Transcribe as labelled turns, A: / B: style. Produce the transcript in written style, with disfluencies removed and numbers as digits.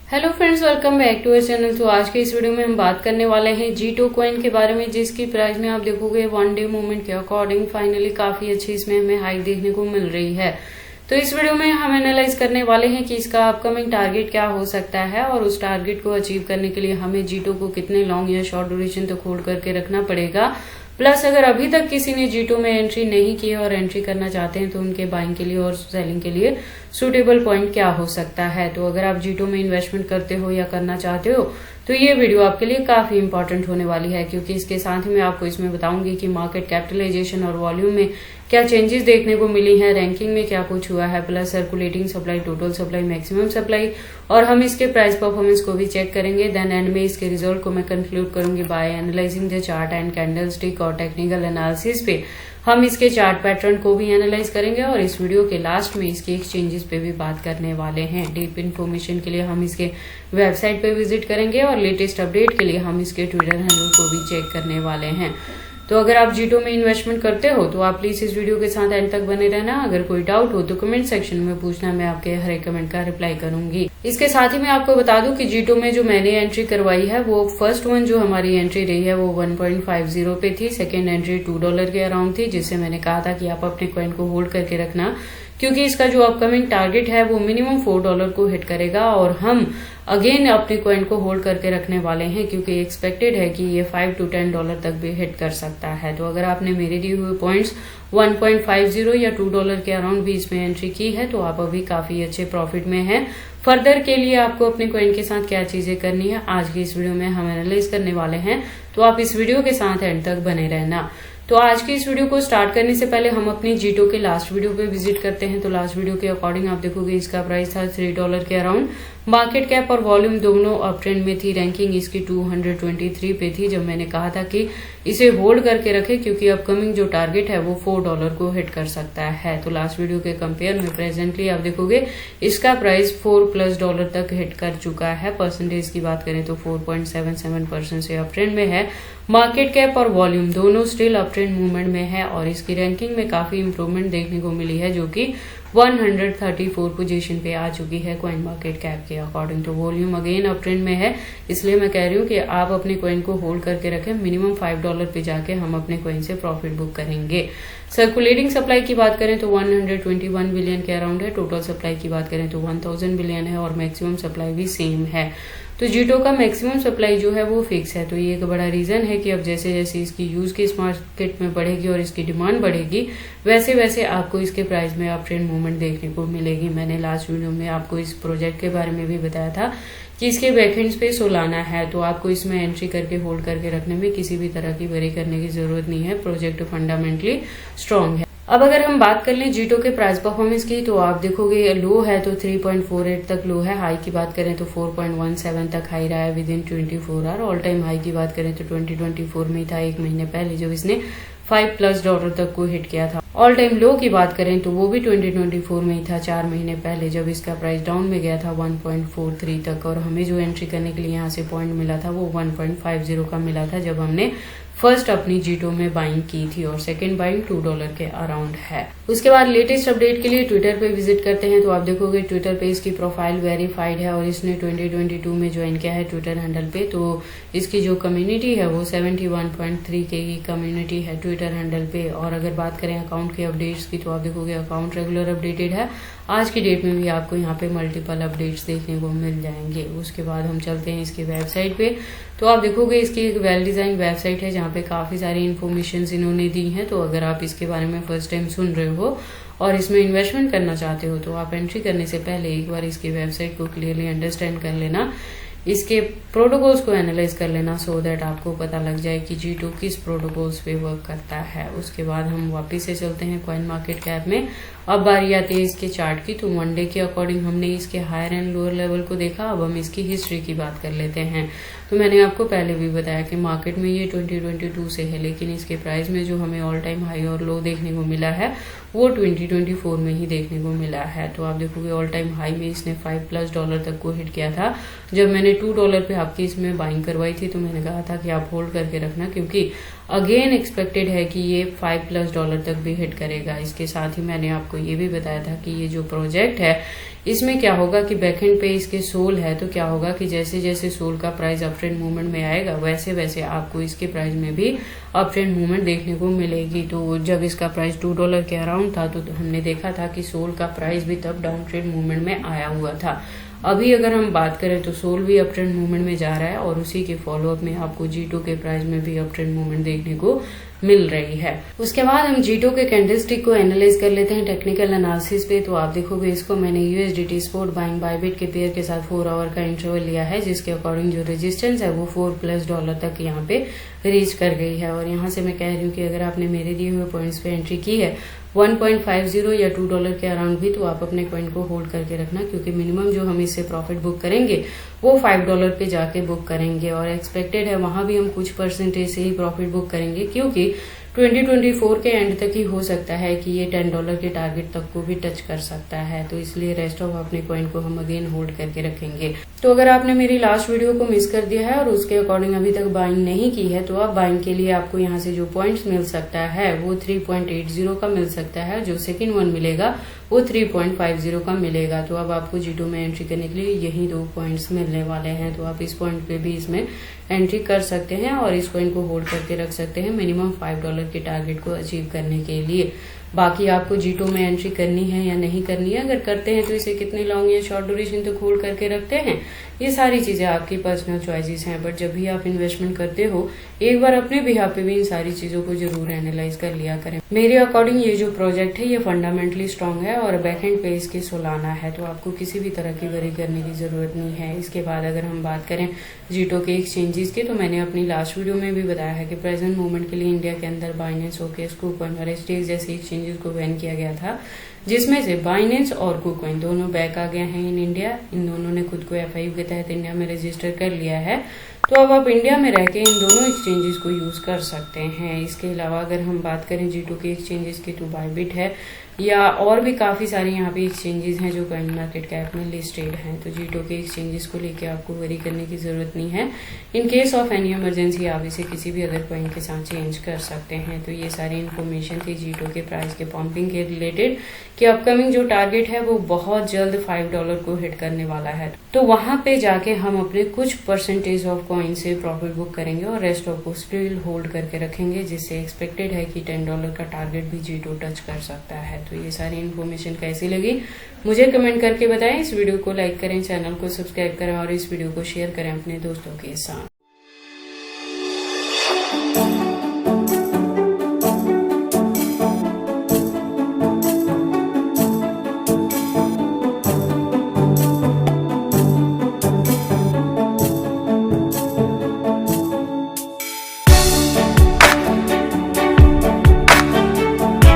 A: Hello friends, welcome back to our channel. तो आज के इस वीडियो में हम बात करने वाले हैं जीटो कॉइन के बारे में, जिसकी प्राइस में आप देखोगे वन डे मूवमेंट के अकॉर्डिंग फाइनली काफी अच्छी इसमें हमें हाइक देखने को मिल रही है। तो इस वीडियो में हम एनालाइज करने वाले हैं कि इसका अपकमिंग टारगेट क्या हो सकता है और उस टारगेट को अचीव करने के लिए हमें जीटो को कितने लॉन्ग या शॉर्ट ड्यूरेशन तक होल्ड करके रखना पड़ेगा। प्लस अगर अभी तक किसी ने जीटो में एंट्री नहीं की है और एंट्री करना चाहते हैं तो उनके बाइंग के लिए और सेलिंग के लिए सुटेबल पॉइंट क्या हो सकता है। तो अगर आप जीटो में इन्वेस्टमेंट करते हो या करना चाहते हो तो ये वीडियो आपके लिए काफी इंपॉर्टेंट होने वाली है, क्योंकि इसके साथ ही मैं आपको इसमें बताऊंगी कि मार्केट कैपिटलाइजेशन और वॉल्यूम में क्या चेंजेस देखने को मिली है, रैंकिंग में क्या कुछ हुआ है, plus circulating supply, total supply, maximum supply, और हम इसके प्राइस परफॉर्मेंस को भी चेक करेंगे। देन एंड में इसके रिजल्ट को मैं कंक्लूड करूंगी by analysing the chart and candlestick और टेक्निकल एनालिसिस पे हम इसके चार्ट पैटर्न को भी एनालाइज करेंगे और इस वीडियो के लास्ट में इसके एक्सचेंजेस पे भी बात करने वाले हैं। डीप इन्फॉर्मेशन के लिए हम इसके वेबसाइट पे विजिट करेंगे और लेटेस्ट अपडेट के लिए हम इसके ट्विटर हैंडल को भी चेक करने वाले हैं। तो अगर आप जीटो में इन्वेस्टमेंट करते हो तो आप प्लीज इस वीडियो के साथ एंड तक बने रहना। अगर कोई डाउट हो तो कमेंट सेक्शन में पूछना, मैं आपके हर एक कमेंट का रिप्लाई करूंगी। इसके साथ ही मैं आपको बता दूं कि जीटो में जो मैंने एंट्री करवाई है वो फर्स्ट वन जो हमारी एंट्री रही है वो 1.50 पे थी। सेकेंड एंट्री $2 के अराउंड थी, जिससे मैंने कहा था कि आप अपने कॉइन को होल्ड करके रखना, क्योंकि इसका जो अपकमिंग टारगेट है वो मिनिमम $4 को हिट करेगा और हम अगेन अपने कॉइन को होल्ड करके रखने वाले हैं, क्योंकि एक्सपेक्टेड है कि ये $5 to $10 तक भी हिट कर सकता है। तो अगर आपने मेरे दिए हुए पॉइंट्स 1.50 या $2 के अराउंड भी इसमें एंट्री की है तो आप अभी काफी अच्छे प्रॉफिट में हैं। फर्दर के लिए आपको अपने कॉइन के साथ क्या चीजें करनी है आज की इस वीडियो में हम एनालाइज करने वाले हैं, तो आप इस वीडियो के साथ एंड तक बने रहना। तो आज की इस वीडियो को स्टार्ट करने से पहले हम अपनी जीटो के लास्ट वीडियो पे विजिट करते हैं। तो लास्ट वीडियो के अकॉर्डिंग आप देखोगे इसका प्राइस था $3 के अराउंड। मार्केट कैप और वॉल्यूम दोनों अप ट्रेंड में थी। रैंकिंग इसकी 223 पे थी जब मैंने कहा था कि इसे होल्ड करके रखे, क्योंकि अपकमिंग जो टारगेट है वो $4 को हिट कर सकता है। तो लास्ट वीडियो के कंपेयर में प्रेजेंटली आप देखोगे इसका प्राइस $4+ तक हिट कर चुका है। परसेंटेज की बात करें तो 4.77% से अप ट्रेंड में है। मार्केट कैप और वॉल्यूम दोनों स्टिल अप ट्रेंड मूवमेंट में है और इसकी रैंकिंग में काफी इंप्रूवमेंट देखने को मिली है, जो कि 134 पोजीशन पे आ चुकी है कॉइन मार्केट कैप के अकॉर्डिंग। तो वॉल्यूम अगेन अप ट्रेंड में है, इसलिए मैं कह रही हूँ कि आप अपने कॉइन को होल्ड करके रखें। मिनिमम $5 पे जाके हम अपने कॉइन से प्रॉफिट बुक करेंगे। सर्कुलेटिंग सप्लाई की बात करें तो 121 बिलियन के अराउंड है। टोटल सप्लाई की बात करें तो 1000 बिलियन है और मैक्सिमम सप्लाई भी सेम है। तो जीटो का मैक्सिमम सप्लाई जो है वो फिक्स है। तो ये एक बड़ा रीजन है कि अब जैसे जैसे इसकी यूज की इस मार्केट में बढ़ेगी और इसकी डिमांड बढ़ेगी, वैसे वैसे आपको इसके प्राइस में अप ट्रेंड मूवमेंट देखने को मिलेगी। मैंने लास्ट वीडियो में आपको इस प्रोजेक्ट के बारे में भी बताया था कि इसके बैकएंड पे सोलाना है, तो आपको इसमें एंट्री करके होल्ड करके रखने में किसी भी तरह की वरी करने की जरूरत नहीं है। प्रोजेक्ट फंडामेंटली स्ट्रांग है। अब अगर हम बात कर लें जीटो के प्राइस परफॉर्मेंस की, तो आप देखोगे लो है तो 3.48 तक लो है। हाई की बात करें तो 4.17 तक हाई रहा है within 24 hour. All time high की बात करें तो 2024 में ही था, एक महीने पहले जब इसने $5+ तक को हिट किया था। ऑल टाइम लो की बात करें तो वो भी 2024 में ही था, 4 महीने पहले जब इसका प्राइस डाउन में गया था 1.43 तक। और हमें जो एंट्री करने के लिए यहाँ से पॉइंट मिला था वो 1.50 का मिला था जब हमने फर्स्ट अपनी जीटो में बाइंग की थी, और सेकंड बाइंग $2 के अराउंड है। उसके बाद लेटेस्ट अपडेट के लिए ट्विटर पे विजिट करते हैं तो आप देखोगे ट्विटर पे इसकी प्रोफाइल वेरीफाइड है और इसने 2022 में ज्वाइन किया है ट्विटर हैंडल पे। तो इसकी जो कम्युनिटी है वो 71.3 के की कम्युनिटी है ट्विटर हैंडल पे। और अगर बात करें अकाउंट के अपडेट्स की तो आप देखोगे अकाउंट रेगुलर अपडेटेड है। आज की डेट में भी आपको यहाँ पे मल्टीपल अपडेट्स देखने को मिल जाएंगे। उसके बाद हम चलते हैं इसकी वेबसाइट पे, तो आप देखोगे इसकी एक वेल डिजाइन वेबसाइट है जहाँ पे काफी सारी इन्फॉर्मेशन इन्होंने दी है। तो अगर आप इसके बारे में फर्स्ट टाइम सुन रहे हो और इसमें इन्वेस्टमेंट करना चाहते हो तो आप एंट्री करने से पहले एक बार इसकी वेबसाइट को क्लियरली अंडरस्टैंड कर लेना, इसके प्रोटोकॉल्स को एनालाइज कर लेना, सो दैट आपको पता लग जाए कि जीटो किस प्रोटोकॉल्स पे वर्क करता है। उसके बाद हम वापस से चलते हैं कॉइन मार्केट कैप में। अब बारी आती है इसके चार्ट की। तो वन डे के अकॉर्डिंग हमने इसके हायर एंड लोअर लेवल को देखा। अब हम इसकी हिस्ट्री की बात कर लेते हैं। तो मैंने आपको पहले भी बताया कि मार्केट में ये 2022 से है, लेकिन इसके प्राइस में जो हमें ऑल टाइम हाई और लो देखने को मिला है वो 2024 में ही देखने को मिला है। तो आप देखोगे ऑल टाइम हाई में इसने $5+ तक को हिट किया था। जब मैंने $2 पे आपकी इसमें बाइंग करवाई थी तो मैंने कहा था कि आप होल्ड करके रखना, क्योंकि अगेन एक्सपेक्टेड है कि ये $5+ तक भी हिट करेगा। इसके साथ ही मैंने आपको ये भी बताया था कि ये जो प्रोजेक्ट है इसमें क्या होगा कि बैकएंड पे इसके सोल है, तो क्या होगा कि जैसे जैसे सोल का प्राइस अप ट्रेंड मूवमेंट में आएगा वैसे वैसे आपको इसके प्राइस में भी अप ट्रेंड मूवमेंट देखने को मिलेगी। तो जब इसका प्राइस $2 के अराउंड था तो हमने देखा था कि सोल का प्राइस भी तब डाउन ट्रेंड मूवमेंट में आया हुआ था। अभी अगर हम बात करें तो सोल भी अप ट्रेंड मूवमेंट में जा रहा है और उसी के फॉलोअप में आपको G2 के प्राइस में भी अप ट्रेंड मूवमेंट देखने को मिल रही है। उसके बाद हम G2 के कैंडलस्टिक को एनालाइज कर लेते हैं टेक्निकल एनालिसिस पे। तो आप देखोगे इसको मैंने USDT स्पॉट बाइंग बायबिट के पेयर के साथ 4 आवर का इंटरवल लिया है, जिसके अकॉर्डिंग जो रेजिस्टेंस है वो $4+ तक यहाँ पे रीच कर गई है। और यहाँ से मैं कह रही हूँ कि अगर आपने मेरे दिए हुए पॉइंट्स पे एंट्री की है 1.50 या $2 के अराउंड भी, तो आप अपने कॉइन को होल्ड करके रखना, क्योंकि मिनिमम जो हम इससे प्रॉफिट बुक करेंगे वो $5 पे जाके बुक करेंगे। और एक्सपेक्टेड है वहां भी हम कुछ परसेंटेज से ही प्रॉफिट बुक करेंगे, क्योंकि 2024 के एंड तक ही हो सकता है कि ये $10 के टारगेट तक को भी टच कर सकता है। तो इसलिए रेस्ट ऑफ अपने कॉइन को हम अगेन होल्ड करके रखेंगे। तो अगर आपने मेरी लास्ट वीडियो को मिस कर दिया है और उसके अकॉर्डिंग अभी तक बाइंग नहीं की है, तो आप बाइंग के लिए आपको यहाँ से जो पॉइंट्स मिल सकता है वो 3.80 का मिल सकता है। जो सेकंड वन मिलेगा वो 3.50 का मिलेगा। तो अब आपको G2 में एंट्री करने के लिए यही 2 पॉइंट्स मिलने वाले हैं। तो आप इस पॉइंट पे भी इसमें एंट्री कर सकते हैं और इस कॉइन को होल्ड करके रख सकते हैं मिनिमम $5 के टारगेट को अचीव करने के लिए। बाकी आपको G2 में एंट्री करनी है या नहीं करनी है, अगर करते हैं तो इसे कितने लॉन्ग या शॉर्ट ड्यूरेशन तक होल्ड करके रखते हैं, ये सारी चीजें आपकी पर्सनल चॉइसेस हैं। बट जब भी आप इन्वेस्टमेंट करते हो एक बार अपने बिहाफ पे भी इन सारी चीजों को जरूर एनालाइज कर लिया करें। मेरे अकॉर्डिंग ये जो प्रोजेक्ट है ये फंडामेंटली स्ट्रांग है और बैकएंड पे इसके सोलाना है, तो आपको किसी भी तरह की वरी करने की जरूरत नहीं है। इसके बाद अगर हम बात करें G2 के एक्सचेंजेस की, तो मैंने अपनी लास्ट वीडियो में भी बताया है कि प्रेजेंट मूवमेंट के लिए इंडिया के अंदर बाइनेंस, ओकेएक्स, KuCoin और HTX जैसे एक्सचेंजेस को बैन किया गया था, जिसमें से बाइनेंस और KuCoin दोनों बैक आ गए हैं इन इंडिया। इन दोनों ने खुद को FIU के तहत इंडिया में रजिस्टर कर लिया है। तो अब आप इंडिया में रह के इन दोनों एक्सचेंजेस को यूज कर सकते हैं। इसके अलावा अगर हम बात करें G2 के एक्सचेंजेस की, तो बायबिट है या और भी काफी सारे यहाँ पे एक्सचेंजेस हैं जो कॉइन मार्केट कैप में लिस्टेड हैं। तो G2 के एक्सचेंजेस को लेके आपको वरी करने की जरूरत नहीं है। In case of any emergency आप इसे किसी भी अदर कॉइन के साथ चेंज कर सकते हैं। तो ये सारी इन्फॉर्मेशन थी G2 के प्राइस के पंपिंग के रिलेटेड कि अपकमिंग जो टारगेट है वो बहुत जल्द $5 को हिट करने वाला है। तो वहां पे जाके हम अपने कुछ परसेंटेज ऑफ कॉइन से प्रॉफिट बुक करेंगे और रेस्ट ऑफ को स्टिल होल्ड करके रखेंगे, जिससे एक्सपेक्टेड है कि $10 का टारगेट भी G2 टच कर सकता है। तो ये सारी इन्फॉर्मेशन कैसी लगी मुझे कमेंट करके बताएं। इस वीडियो को लाइक करें, चैनल को सब्सक्राइब करें और इस वीडियो को शेयर करें अपने दोस्तों के साथ।